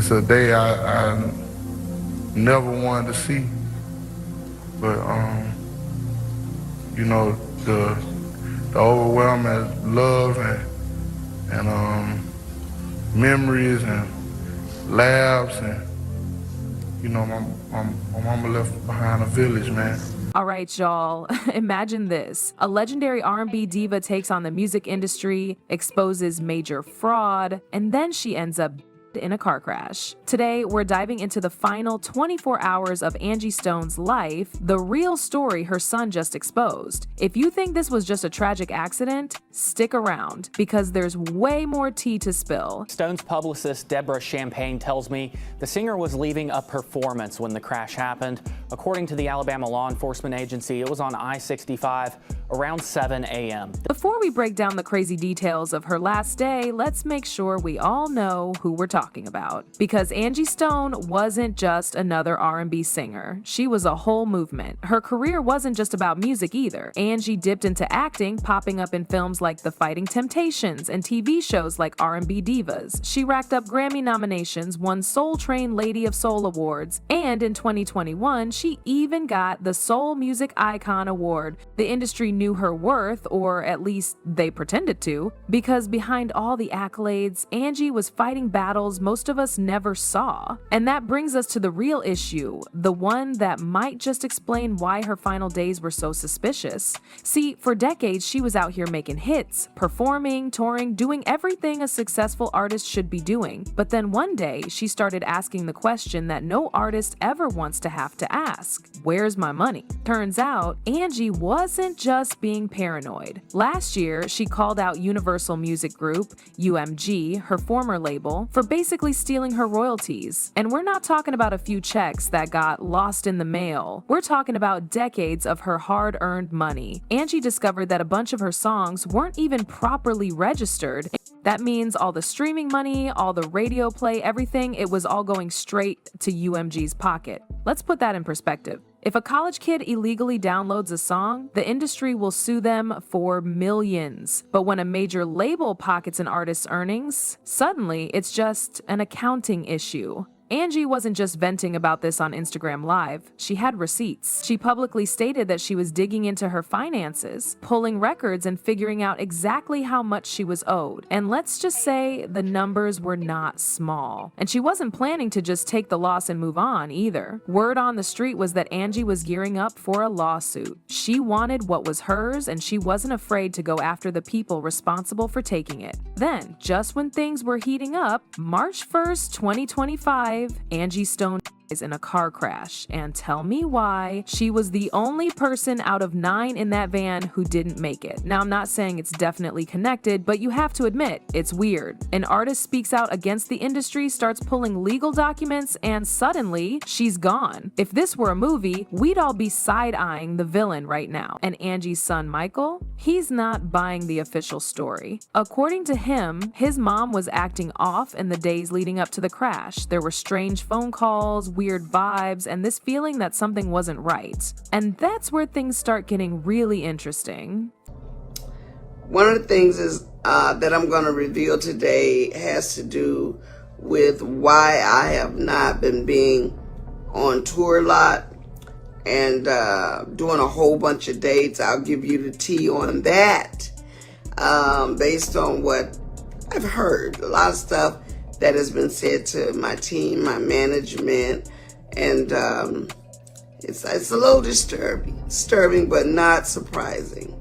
it's a day I never wanted to see. But you know, the overwhelming love and memories and laughs, and you know, my mama left behind a village, man. All right, y'all. Imagine this. A legendary R&B diva takes on the music industry, exposes major fraud, and then she ends up in a car crash. Today, we're diving into the final 24 hours of Angie Stone's life, the real story her son just exposed. If you think this was just a tragic accident, stick around, because there's way more tea to spill. Stone's publicist, Deborah Champagne, tells me the singer was leaving a performance when the crash happened. According to the Alabama law enforcement agency, it was on I-65 around 7 a.m. Before we break down the crazy details of her last day, let's make sure we all know who we're talking about. Because Angie Stone wasn't just another R&B singer. She was a whole movement. Her career wasn't just about music either. Angie dipped into acting, popping up in films like The Fighting Temptations and TV shows like R&B Divas. She racked up Grammy nominations, won Soul Train Lady of Soul Awards, and in 2021, she even got the Soul Music Icon Award. The industry knew her worth, or at least they pretended to, because behind all the accolades, Angie was fighting battles most of us never saw. And that brings us to the real issue, the one that might just explain why her final days were so suspicious. See, for decades, she was out here making hits, performing, touring, doing everything a successful artist should be doing. But then one day, she started asking the question that no artist ever wants to have to ask: where's my money? Turns out, Angie wasn't just being paranoid. Last year, she called out Universal Music Group, UMG, her former label, for basically stealing her royalties. And we're not talking about a few checks that got lost in the mail. We're talking about decades of her hard-earned money. Angie discovered that a bunch of her songs weren't even properly registered. That means all the streaming money, all the radio play, everything, it was all going straight to UMG's pocket. Let's put that in perspective. If a college kid illegally downloads a song, the industry will sue them for millions. But when a major label pockets an artist's earnings, suddenly it's just an accounting issue. Angie wasn't just venting about this on Instagram Live. She had receipts. She publicly stated that she was digging into her finances, pulling records and figuring out exactly how much she was owed. And let's just say the numbers were not small. And she wasn't planning to just take the loss and move on either. Word on the street was that Angie was gearing up for a lawsuit. She wanted what was hers, and she wasn't afraid to go after the people responsible for taking it. Then, just when things were heating up, March 1st, 2025, Angie Stone in a car crash, and tell me why she was the only person out of 9 in that van who didn't make it. Now, I'm not saying it's definitely connected, but you have to admit, it's weird. An artist speaks out against the industry, starts pulling legal documents, and suddenly, she's gone. If this were a movie, we'd all be side-eyeing the villain right now. And Angie's son, Michael, he's not buying the official story. According to him, his mom was acting off in the days leading up to the crash. There were strange phone calls, weird vibes, and this feeling that something wasn't right. And that's where things start getting really interesting. One of the things is that I'm going to reveal today has to do with why I have not been being on tour a lot and doing a whole bunch of dates. I'll give you the tea on that based on what I've heard. A lot of stuff that has been said to my team, my management, and it's a little disturbing, but not surprising.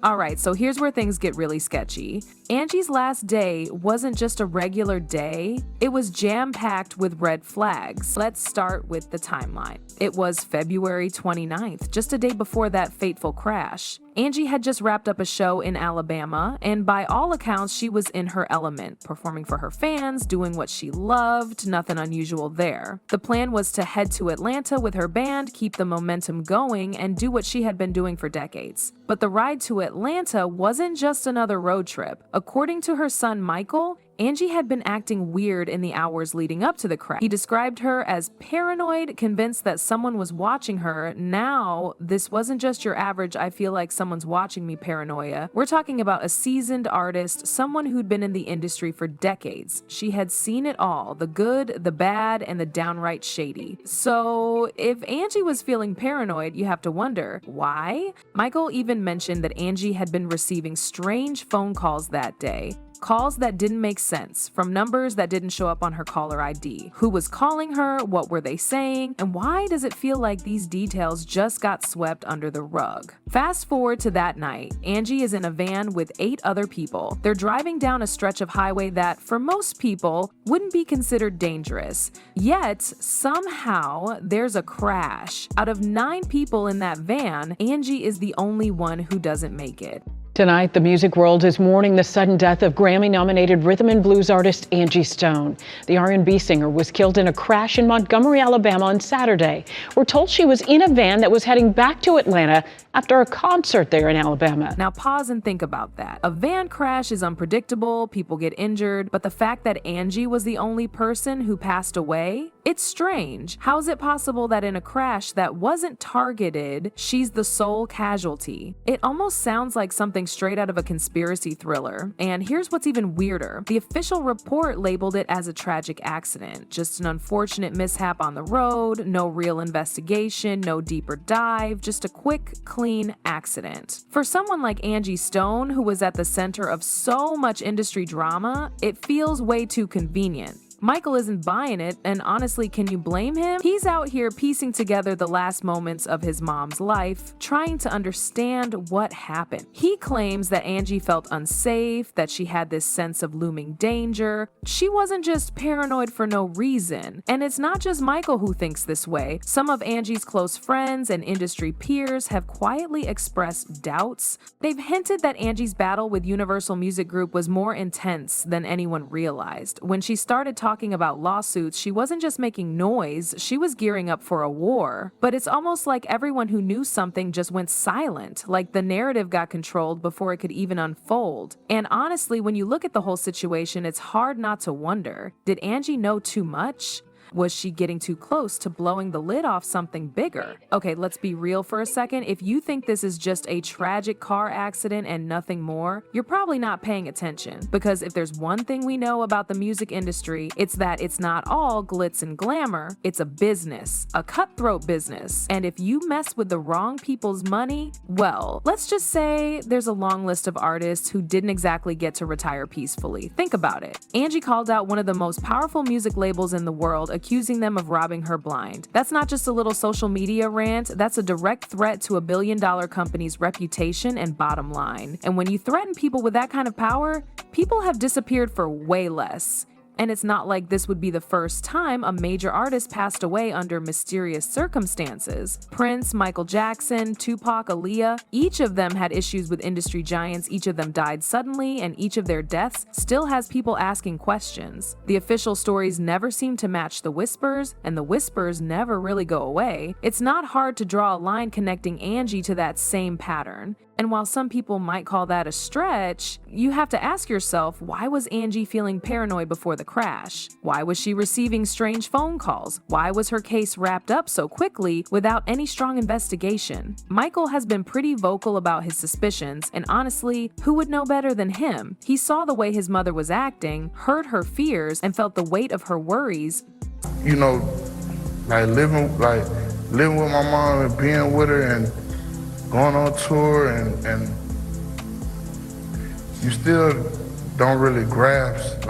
All right, so here's where things get really sketchy. Angie's last day wasn't just a regular day, it was jam-packed with red flags. Let's start with the timeline. It was February 29th, just a day before that fateful crash. Angie had just wrapped up a show in Alabama, and by all accounts, she was in her element, performing for her fans, doing what she loved, nothing unusual there. The plan was to head to Atlanta with her band, keep the momentum going, and do what she had been doing for decades. But the ride to Atlanta wasn't just another road trip. According to her son Michael, Angie had been acting weird in the hours leading up to the crash. He described her as paranoid, convinced that someone was watching her. Now, this wasn't just your average, I feel like someone's watching me paranoia. We're talking about a seasoned artist, someone who'd been in the industry for decades. She had seen it all, the good, the bad, and the downright shady. So, if Angie was feeling paranoid, you have to wonder, why? Michael even mentioned that Angie had been receiving strange phone calls that day. Calls that didn't make sense, from numbers that didn't show up on her caller ID. Who was calling her? What were they saying? And why does it feel like these details just got swept under the rug? Fast forward to that night. Angie is in a van with 8 other people. They're driving down a stretch of highway that, for most people, wouldn't be considered dangerous. Yet, somehow, there's a crash. Out of 9 people in that van, Angie is the only one who doesn't make it. Tonight, the music world is mourning the sudden death of Grammy-nominated rhythm and blues artist Angie Stone. The R&B singer was killed in a crash in Montgomery, Alabama on Saturday. We're told she was in a van that was heading back to Atlanta after a concert there in Alabama. Now pause and think about that. A van crash is unpredictable, people get injured, but the fact that Angie was the only person who passed away, it's strange. How is it possible that in a crash that wasn't targeted, she's the sole casualty? It almost sounds like something straight out of a conspiracy thriller. And here's what's even weirder. The official report labeled it as a tragic accident. Just an unfortunate mishap on the road, no real investigation, no deeper dive, just a quick, clean accident. For someone like Angie Stone, who was at the center of so much industry drama, it feels way too convenient. Michael isn't buying it, and honestly, can you blame him? He's out here piecing together the last moments of his mom's life, trying to understand what happened. He claims that Angie felt unsafe, that she had this sense of looming danger. She wasn't just paranoid for no reason. And it's not just Michael who thinks this way. Some of Angie's close friends and industry peers have quietly expressed doubts. They've hinted that Angie's battle with Universal Music Group was more intense than anyone realized. When she started talking about lawsuits, she wasn't just making noise, she was gearing up for a war. But it's almost like everyone who knew something just went silent, like the narrative got controlled before it could even unfold. And honestly, when you look at the whole situation, it's hard not to wonder, did Angie know too much? Was she getting too close to blowing the lid off something bigger? Okay, let's be real for a second. If you think this is just a tragic car accident and nothing more, you're probably not paying attention. Because if there's one thing we know about the music industry, it's that it's not all glitz and glamour. It's a business, a cutthroat business. And if you mess with the wrong people's money, well, let's just say there's a long list of artists who didn't exactly get to retire peacefully. Think about it. Angie called out one of the most powerful music labels in the world, accusing them of robbing her blind. That's not just a little social media rant, that's a direct threat to a billion-dollar company's reputation and bottom line. And when you threaten people with that kind of power, people have disappeared for way less. And it's not like this would be the first time a major artist passed away under mysterious circumstances. Prince, Michael Jackson, Tupac, Aaliyah, each of them had issues with industry giants, each of them died suddenly, and each of their deaths still has people asking questions. The official stories never seem to match the whispers, and the whispers never really go away. It's not hard to draw a line connecting Angie to that same pattern. And while some people might call that a stretch, you have to ask yourself, why was Angie feeling paranoid before the crash? Why was she receiving strange phone calls? Why was her case wrapped up so quickly without any strong investigation? Michael has been pretty vocal about his suspicions, and honestly, who would know better than him? He saw the way his mother was acting, heard her fears, and felt the weight of her worries. You know, living with my mom and being with her and going on tour, and you still don't really grasp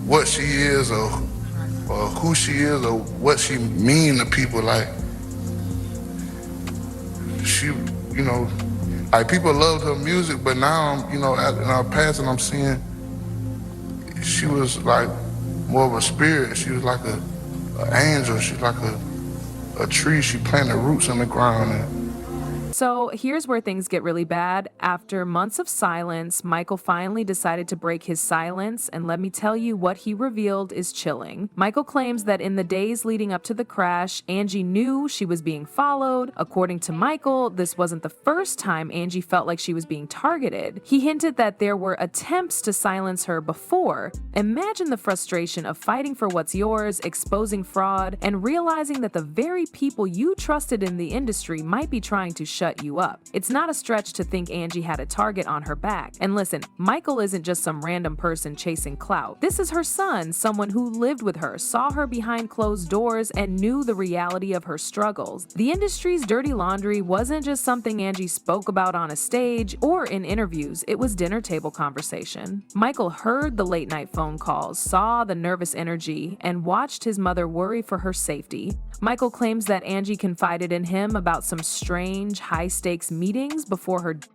what she is or who she is or what she mean to people. She, people loved her music, but now in our past, and I'm seeing she was more of a spirit. She was like an angel. She's like a tree. She planted roots in the ground. So here's where things get really bad. After months of silence, Michael finally decided to break his silence, and let me tell you, what he revealed is chilling. Michael claims that in the days leading up to the crash, Angie knew she was being followed. According to Michael, this wasn't the first time Angie felt like she was being targeted. He hinted that there were attempts to silence her before. Imagine the frustration of fighting for what's yours, exposing fraud, and realizing that the very people you trusted in the industry might be trying to shut you up. It's not a stretch to think Angie had a target on her back. And listen, Michael isn't just some random person chasing clout. This is her son, someone who lived with her, saw her behind closed doors, and knew the reality of her struggles. The industry's dirty laundry wasn't just something Angie spoke about on a stage or in interviews, it was dinner table conversation. Michael heard the late night phone calls, saw the nervous energy, and watched his mother worry for her safety. Michael claims that Angie confided in him about some strange, high-stakes meetings before her death.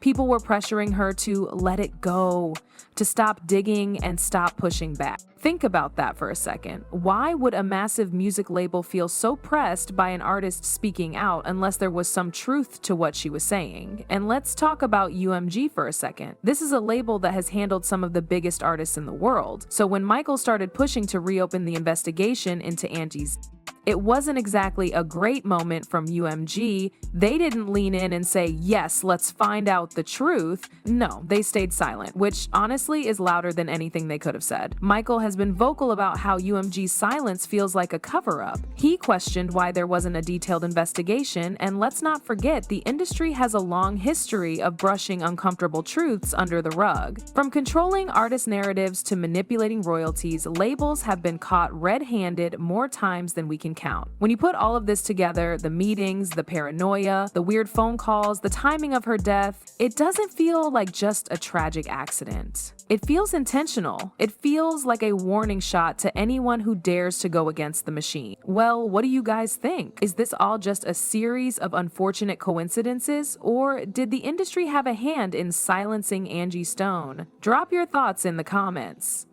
People were pressuring her to let it go, to stop digging and stop pushing back. Think about that for a second. Why would a massive music label feel so pressed by an artist speaking out unless there was some truth to what she was saying? And let's talk about UMG for a second. This is a label that has handled some of the biggest artists in the world. So when Michael started pushing to reopen the investigation into Angie's, it wasn't exactly a great moment from UMG. They didn't lean in and say, yes, let's find out the truth. No, they stayed silent, which honestly is louder than anything they could have said. Michael has been vocal about how UMG's silence feels like a cover-up. He questioned why there wasn't a detailed investigation, and let's not forget, the industry has a long history of brushing uncomfortable truths under the rug. From controlling artist narratives to manipulating royalties, labels have been caught red-handed more times than we can count. When you put all of this together, the meetings, the paranoia, the weird phone calls, the timing of her death, it doesn't feel like just a tragic accident. It feels intentional. It feels like a warning shot to anyone who dares to go against the machine. Well, what do you guys think? Is this all just a series of unfortunate coincidences, or did the industry have a hand in silencing Angie Stone? Drop your thoughts in the comments.